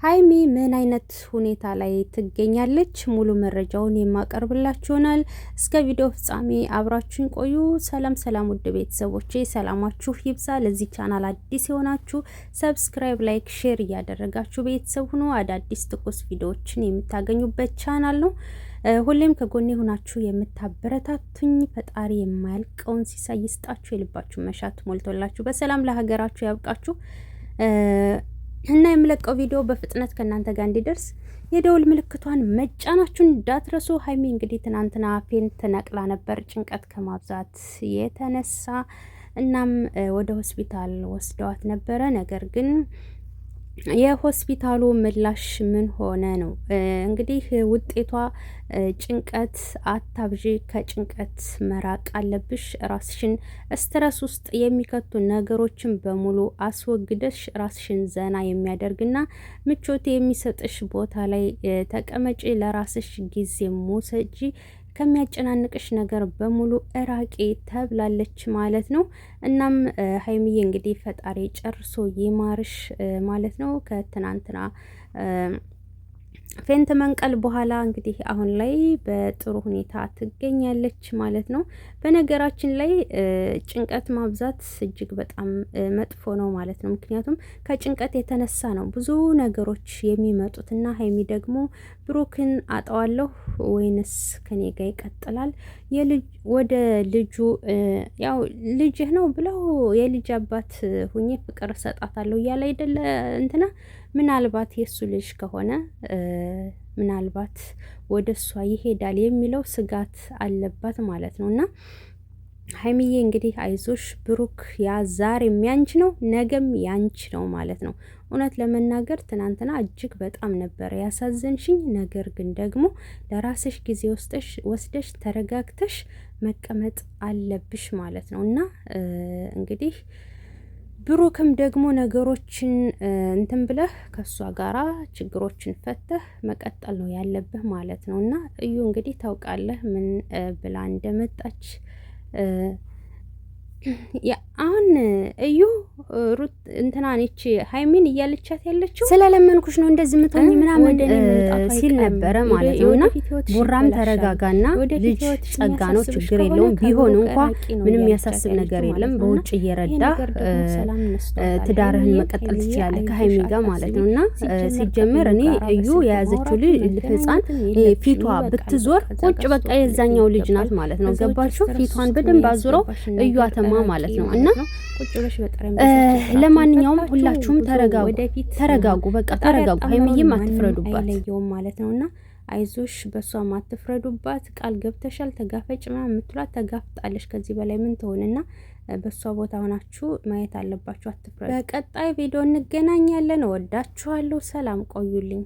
ሀይሚ ምን አይነት ሁኔታ ላይ ትገኛለች? ሙሉ መረጃውን የማቀርብላችሁ ይሆናል። እስከ ቪዲዮ ፍጻሜ አብራችሁን ቆዩ። ሰላም ሰላም፣ ውድ ቤተሰቦቼ ሰላማችሁ ይብዛ። ለዚህ ቻናል አዲስ የሆናችሁ ሰብስክራይብ፣ ላይክ፣ ሼር እያደረጋችሁ ቤተሰብ ሁኑ። አዳዲስ ትኩስ ቪዲዮዎችን የምታገኙበት ቻናል ነው። ሁሌም ከጎኔ ሆናችሁ የምታበረታቱኝ ፈጣሪ የማያልቀውን ሲሳይ ይስጣችሁ፣ የልባችሁ መሻት ሞልቶላችሁ በሰላም ለሀገራችሁ ያብቃችሁ እና የምለቀው ቪዲዮ በፍጥነት ከእናንተ ጋር እንዲደርስ የደውል ምልክቷን መጫናችሁን እንዳትረሱ። ሀይሚ እንግዲህ ትናንትና ፌንት ነቅላ ነበር ጭንቀት ከማብዛት የተነሳ። እናም ወደ ሆስፒታል ወስደዋት ነበረ። ነገር ግን የሆስፒታሉ ምላሽ ምን ሆነ ነው እንግዲህ ውጤቷ ጭንቀት አታብዢ፣ ከጭንቀት መራቅ አለብሽ፣ ራስሽን ስትረስ ውስጥ የሚከቱ ነገሮችን በሙሉ አስወግደሽ ራስሽን ዘና የሚያደርግና ምቾት የሚሰጥሽ ቦታ ላይ ተቀመጪ፣ ለራስሽ ጊዜ ሙሰጂ፣ ከሚያጨናንቅሽ ነገር በሙሉ እራቂ ተብላለች ማለት ነው። እናም ሀይሚዬ እንግዲህ ፈጣሪ ጨርሶ ይማርሽ ማለት ነው። ከትናንትና ፌንት መንቀል በኋላ እንግዲህ አሁን ላይ በጥሩ ሁኔታ ትገኛለች ማለት ነው። በነገራችን ላይ ጭንቀት ማብዛት እጅግ በጣም መጥፎ ነው ማለት ነው። ምክንያቱም ከጭንቀት የተነሳ ነው ብዙ ነገሮች የሚመጡት እና ሀይሚ ደግሞ ብሩክን አጣዋለሁ ወይንስ ከኔ ጋር ይቀጥላል ወደ ልጁ ያው ልጅህ ነው ብለው የልጅ አባት ሁኜ ፍቅር ሰጣታለሁ እያለ አይደለ እንትና ምናልባት የሱ ልጅ ከሆነ ምናልባት ወደ እሷ ይሄዳል የሚለው ስጋት አለባት ማለት ነው። እና ሀይሚዬ እንግዲህ አይዞሽ፣ ብሩክ ያ ዛሬም ያንቺ ነው ነገም ያንቺ ነው ማለት ነው። እውነት ለመናገር ትናንትና እጅግ በጣም ነበር ያሳዘንሽኝ። ነገር ግን ደግሞ ለራስሽ ጊዜ ወስደሽ ተረጋግተሽ መቀመጥ አለብሽ ማለት ነው። እና እንግዲህ ብሩክም ደግሞ ነገሮችን እንትን ብለህ ከሷ ጋራ ችግሮችን ፈተህ መቀጠል ነው ያለብህ ማለት ነው። እና እዩ እንግዲህ ታውቃለህ ምን ብላ እንደመጣች አሁን እዩ ሩት እንትናን እቺ ሀይሚን እያለቻት ያለችው ስለለመንኩሽ ነው እንደዚህ ምትሆኝ ምናምን ሲል ነበረ ማለት ነው። እና ቡራም ተረጋጋና ልጅ ጸጋ ነው ችግር የለውም ቢሆን እንኳን ምንም ያሳስብ ነገር የለም በውጭ እየረዳ ትዳርህን መቀጠል ትችላለህ ከሀይሚ ጋር ማለት ነው። እና ሲጀመር እኔ እዩ የያዘችው ልጅ ህፃን ፊቷ ብትዞር ቁጭ በቃ የዛኛው ልጅ ናት ማለት ነው። ገባችሁ? ፊቷን በደንብ አዙረው እዩ አተማ ማለት ነው። እና ለማንኛውም ሁላችሁም ተረጋጉ፣ በቃ ተረጋጉ። ሀይሚዬም አትፍረዱባት ማለት ነውና አይዞሽ፣ በሷ አትፍረዱባት። ቃል ገብተሻል ተጋፈጭ ምናምን የምትሏት ተጋፍጣለሽ። ከዚህ በላይ ምን ትሆንና በሷ ቦታ ሆናችሁ ማየት አለባችሁ። አትፍረዱ። በቀጣይ ቪዲዮ እንገናኛለን። ወዳችኋለሁ። ሰላም ቆዩልኝ።